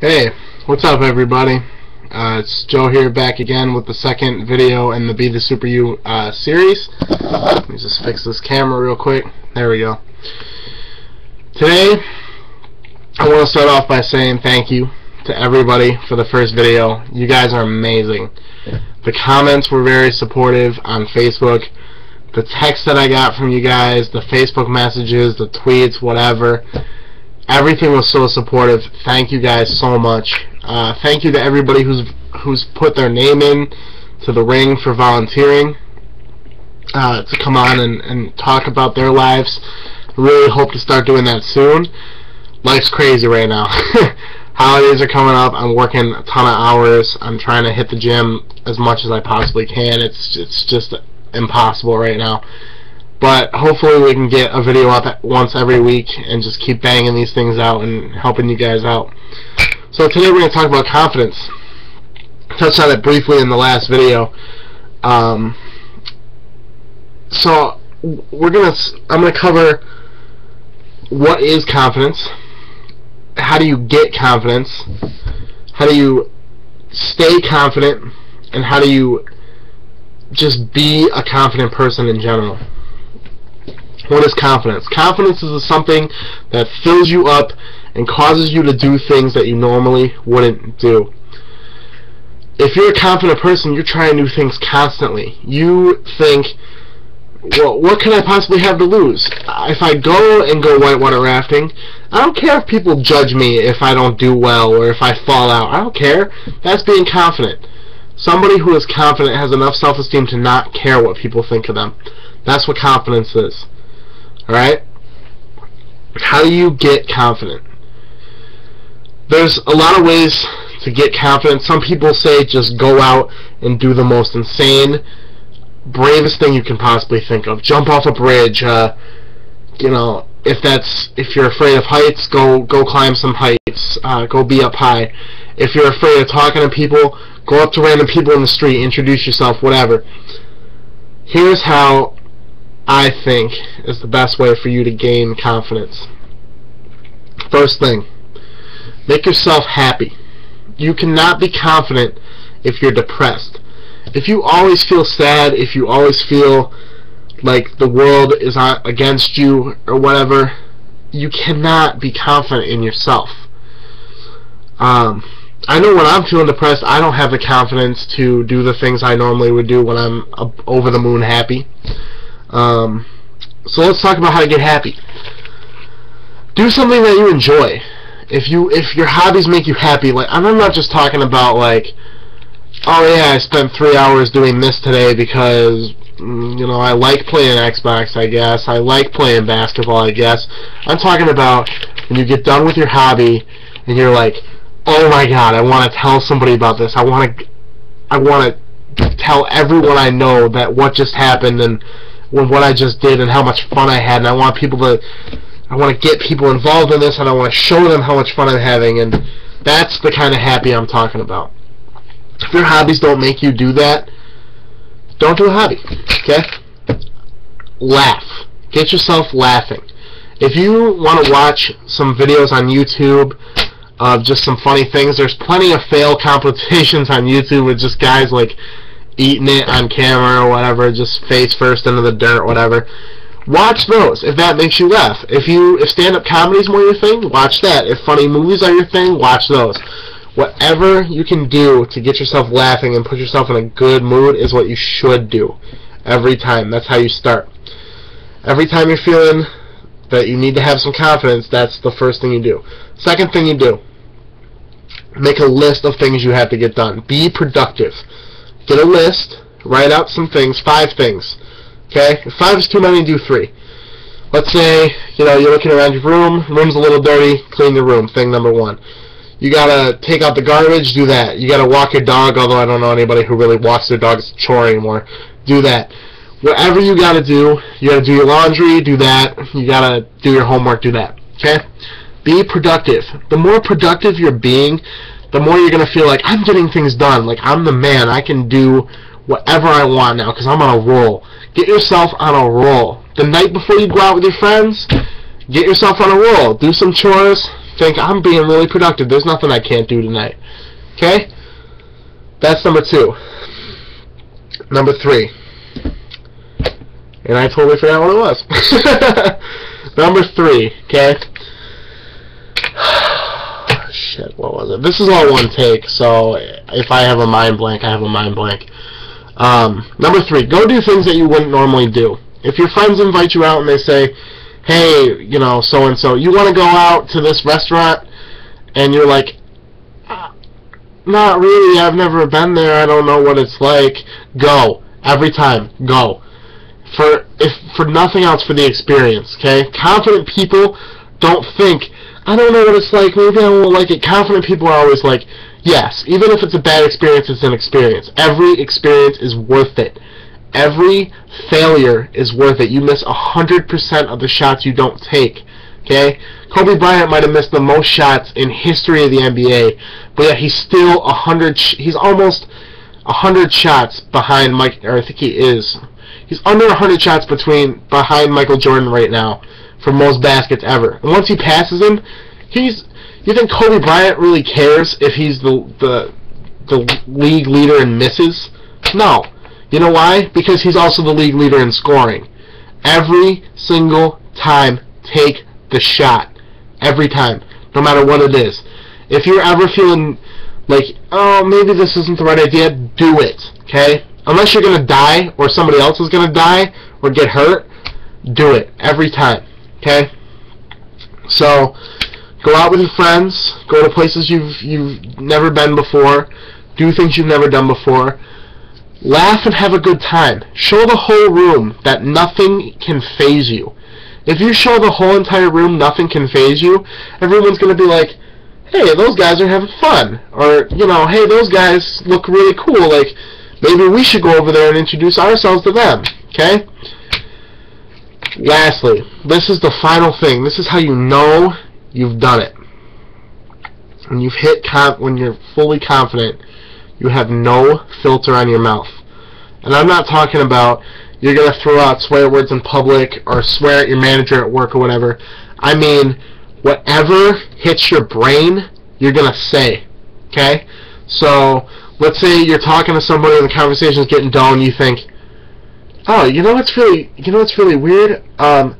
Hey, what's up everybody? It's Joe here, back again with the second video in the Be the Super You series. Let me just fix this camera real quick. There we go. Today, I want to start off by saying thank you to everybody for the first video. You guys are amazing. The comments were very supportive on Facebook. The text that I got from you guys, the Facebook messages, the tweets, whatever. Everything was so supportive. Thank you guys so much. Thank you to everybody who's put their name in to the ring for volunteering to come on and talk about their lives. Really hope to start doing that soon. Life's crazy right now. Holidays are coming up. I'm working a ton of hours. I'm trying to hit the gym as much as I possibly can. It's just impossible right now. But hopefully we can get a video up once every week and just keep banging these things out and helping you guys out. So today we're going to talk about confidence. Touched on it briefly in the last video. So I'm going to cover what is confidence, how do you get confidence, how do you stay confident, and how do you just be a confident person in general. What is confidence? Confidence is something that fills you up and causes you to do things that you normally wouldn't do. If you're a confident person, you're trying new things constantly. You think, well, what can I possibly have to lose? If I go whitewater rafting, I don't care if people judge me if I don't do well or if I fall out. I don't care. That's being confident. Somebody who is confident has enough self-esteem to not care what people think of them. That's what confidence is. Alright? How do you get confident? There's a lot of ways to get confident. Some people say just go out and do the most insane, bravest thing you can possibly think of. Jump off a bridge. You know, if you're afraid of heights, go climb some heights. Go be up high. If you're afraid of talking to people, go up to random people in the street, introduce yourself, whatever. Here's how I think is the best way for you to gain confidence. First thing, make yourself happy. You cannot be confident if you're depressed. If you always feel sad, if you always feel like the world is against you or whatever, you cannot be confident in yourself. I know when I'm feeling depressed, I don't have the confidence to do the things I normally would do when I'm over the moon happy. So let's talk about how to get happy. Do something that you enjoy. If your hobbies make you happy, like, I'm not just talking about like, oh yeah, I spent 3 hours doing this today because you know, I like playing Xbox, I guess. I like playing basketball, I guess. I'm talking about when you get done with your hobby and you're like, oh my god, I want to tell somebody about this. I want to tell everyone I know that what just happened and what I just did and how much fun I had, and I want to get people involved in this, and I want to show them how much fun I'm having, and that's the kind of happy I'm talking about. If your hobbies don't make you do that, don't do a hobby, okay? Laugh. Get yourself laughing. If you want to watch some videos on YouTube of just some funny things, there's plenty of fail competitions on YouTube with just guys like eating it on camera or whatever, just face first into the dirt, whatever. Watch those if that makes you laugh. If stand-up comedy is more your thing, watch that. If funny movies are your thing, watch those. Whatever you can do to get yourself laughing and put yourself in a good mood is what you should do every time. That's how you start. Every time you're feeling that you need to have some confidence, that's the first thing you do. Second thing you do, make a list of things you have to get done. Be productive. Get a list, write out some things, 5 things. Okay? If 5 is too many, do 3. Let's say, you know, you're looking around your room's a little dirty, clean your room, thing number 1. You gotta take out the garbage, do that. You gotta walk your dog, although I don't know anybody who really walks their dog as a chore anymore. Do that. Whatever you gotta do your laundry, do that. You gotta do your homework, do that. Okay? Be productive. The more productive you're being, the more you're going to feel like, I'm getting things done, like I'm the man, I can do whatever I want now because I'm on a roll. Get yourself on a roll. The night before you go out with your friends, get yourself on a roll. Do some chores, think, I'm being really productive. There's nothing I can't do tonight. Okay? That's number 2. Number 3. And I totally forgot what it was. Number 3, okay? Shit, what was it? This is all one take, so if I have a mind blank, I have a mind blank. Number 3, go do things that you wouldn't normally do. If your friends invite you out and they say, hey, you know, so-and-so, you want to go out to this restaurant? And you're like, not really, I've never been there, I don't know what it's like. Go. Every time. Go. For nothing else, for the experience, okay? Confident people don't think, I don't know what it's like, maybe I won't like it. Confident people are always like, yes, even if it's a bad experience, it's an experience. Every experience is worth it. Every failure is worth it. You miss 100% of the shots you don't take. Okay? Kobe Bryant might have missed the most shots in history of the NBA, but yet he's still he's almost 100 shots behind Mike, or I think he is. He's under 100 shots behind Michael Jordan right now for most baskets ever. And once he passes him, you think Kobe Bryant really cares if he's the league leader in misses? No. You know why? Because he's also the league leader in scoring. Every single time, take the shot. Every time. No matter what it is. If you're ever feeling like, oh, maybe this isn't the right idea, do it. Okay? Unless you're going to die, or somebody else is going to die, or get hurt, do it. Every time. Okay? So, go out with your friends. Go to places you've never been before. Do things you've never done before. Laugh and have a good time. Show the whole room that nothing can faze you. If you show the whole entire room nothing can faze you, everyone's going to be like, hey, those guys are having fun. Or, you know, hey, those guys look really cool. Like, maybe we should go over there and introduce ourselves to them. Okay? Lastly, this is the final thing. This is how you know you've done it. When you've when you're fully confident, you have no filter on your mouth. And I'm not talking about you're going to throw out swear words in public or swear at your manager at work or whatever. I mean, whatever hits your brain, you're going to say. Okay? So, let's say you're talking to somebody and the conversation's getting dull and you think, oh, you know what's really weird? Man,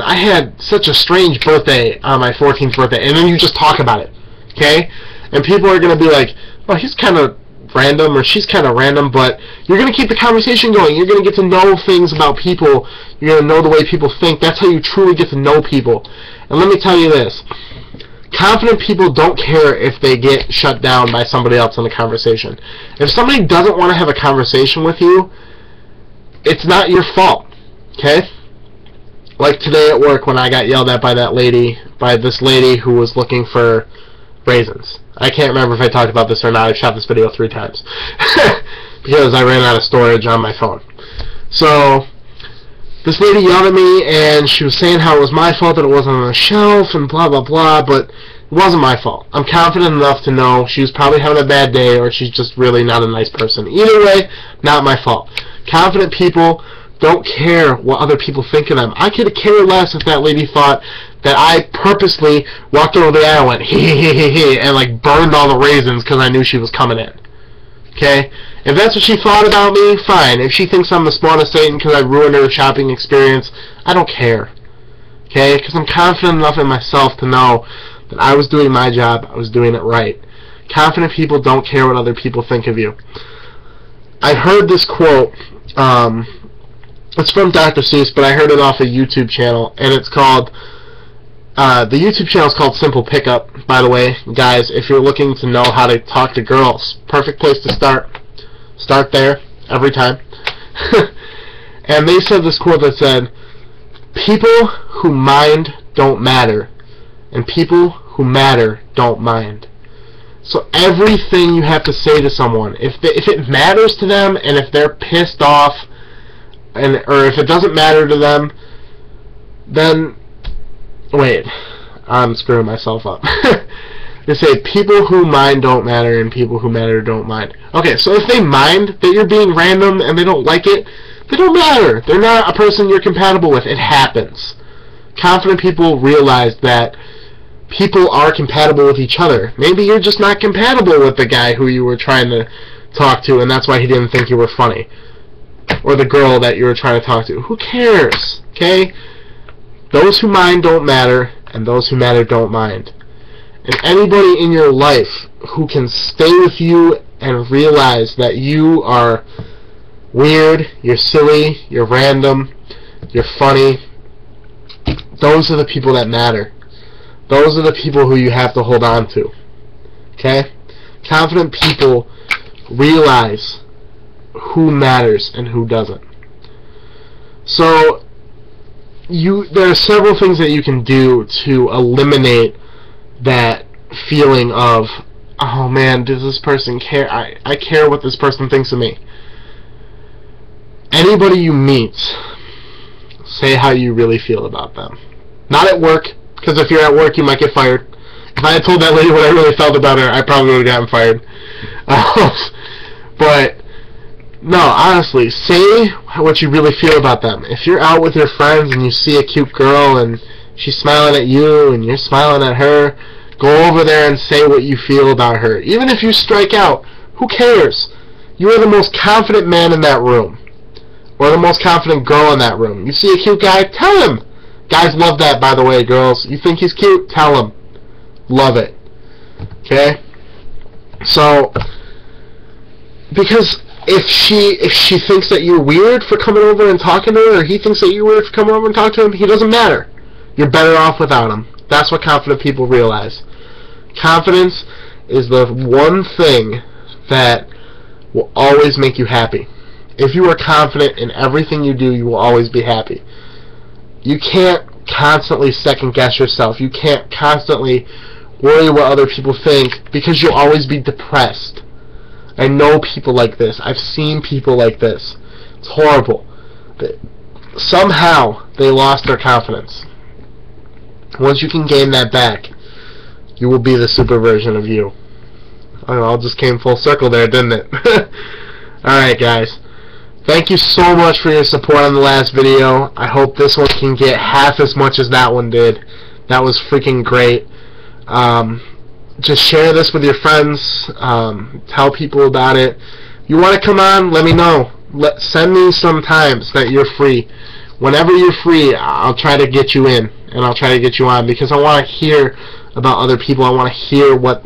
I had such a strange birthday on my 14th birthday, and then you just talk about it. Okay? And people are going to be like, well, he's kind of random, or she's kind of random, but you're going to keep the conversation going. You're going to get to know things about people. You're going to know the way people think. That's how you truly get to know people. And let me tell you this. Confident people don't care if they get shut down by somebody else in the conversation. If somebody doesn't want to have a conversation with you, it's not your fault. Okay? Like today at work when I got yelled at by this lady who was looking for raisins. I can't remember if I talked about this or not. I've shot this video 3 times. Because I ran out of storage on my phone. So, this lady yelled at me, and she was saying how it was my fault that it wasn't on the shelf, and blah, blah, blah, but it wasn't my fault. I'm confident enough to know she was probably having a bad day, or she's just really not a nice person. Either way, not my fault. Confident people don't care what other people think of them. I could care less if that lady thought that I purposely walked over the aisle and went, hee, and like burned all the raisins because I knew she was coming in. Okay? If that's what she thought about me, fine. If she thinks I'm the smartest Satan because I ruined her shopping experience, I don't care. Okay? Because I'm confident enough in myself to know that I was doing my job, I was doing it right. Confident people don't care what other people think of you. I heard this quote, it's from Dr. Seuss, but I heard it off a YouTube channel, and it's called, the YouTube channel is called Simple Pickup, by the way. Guys, if you're looking to know how to talk to girls, perfect place to start. Start there, every time. And they said this quote that said, people who mind don't matter, and people who matter don't mind. So everything you have to say to someone, if it matters to them, and if they're pissed off, or if it doesn't matter to them, then, wait, I'm screwing myself up. They say people who mind don't matter and people who matter don't mind. Okay, so if they mind that you're being random and they don't like it, they don't matter. They're not a person you're compatible with. It happens. Confident people realize that people are compatible with each other. Maybe you're just not compatible with the guy who you were trying to talk to, and that's why he didn't think you were funny. Or the girl that you were trying to talk to. Who cares? Okay? Those who mind don't matter, and those who matter don't mind. And anybody in your life who can stay with you and realize that you are weird, you're silly, you're random, you're funny, those are the people that matter. Those are the people who you have to hold on to. Okay? Confident people realize who matters and who doesn't. So, there are several things that you can do to eliminate that feeling of, oh man, does this person care? I care what this person thinks of me. Anybody you meet, say how you really feel about them. Not at work, because if you're at work, you might get fired. If I had told that lady what I really felt about her, I probably would have gotten fired. But, no, honestly, say what you really feel about them. If you're out with your friends and you see a cute girl and she's smiling at you and you're smiling at her, go over there and say what you feel about her. Even if you strike out, who cares? You are the most confident man in that room. Or the most confident girl in that room. You see a cute guy, tell him. Guys love that, by the way, girls. You think he's cute? Tell him. Love it. Okay? So, because if she thinks that you're weird for coming over and talking to her, or he thinks that you're weird for coming over and talking to him, he doesn't matter. You're better off without him. That's what confident people realize. Confidence is the one thing that will always make you happy. If you are confident in everything you do, you will always be happy. You can't constantly second guess yourself. You can't constantly worry what other people think, because you'll always be depressed. I know people like this. I've seen people like this. It's horrible. But somehow they lost their confidence. Once you can gain that back, you will be the super version of you. I don't know, it all just came full circle there, didn't it? Alright, guys. Thank you so much for your support on the last video. I hope this one can get half as much as that one did. That was freaking great. Just share this with your friends. Tell people about it. You want to come on? Let me know. Send me some times that you're free. Whenever you're free, I'll try to get you in. And I'll try to get you on, because I want to hear about other people. I want to hear what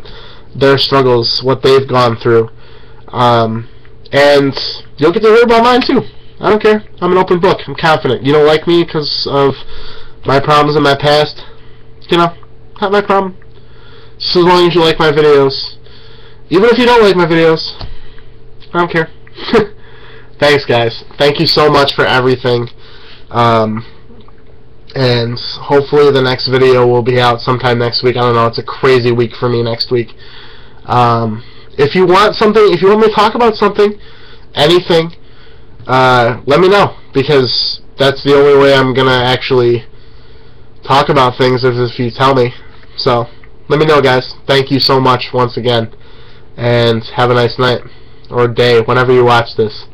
their struggles, what they've gone through. And you'll get to hear about mine too. I don't care. I'm an open book. I'm confident. You don't like me because of my problems in my past? You know, not my problem. Just as long as you like my videos. Even if you don't like my videos, I don't care. Thanks, guys. Thank you so much for everything. And hopefully the next video will be out sometime next week. I don't know. It's a crazy week for me next week. If you want something, if you want me to talk about something, anything, let me know, because that's the only way I'm gonna actually talk about things, is if you tell me. So let me know, guys. Thank you so much once again, and have a nice night or day whenever you watch this.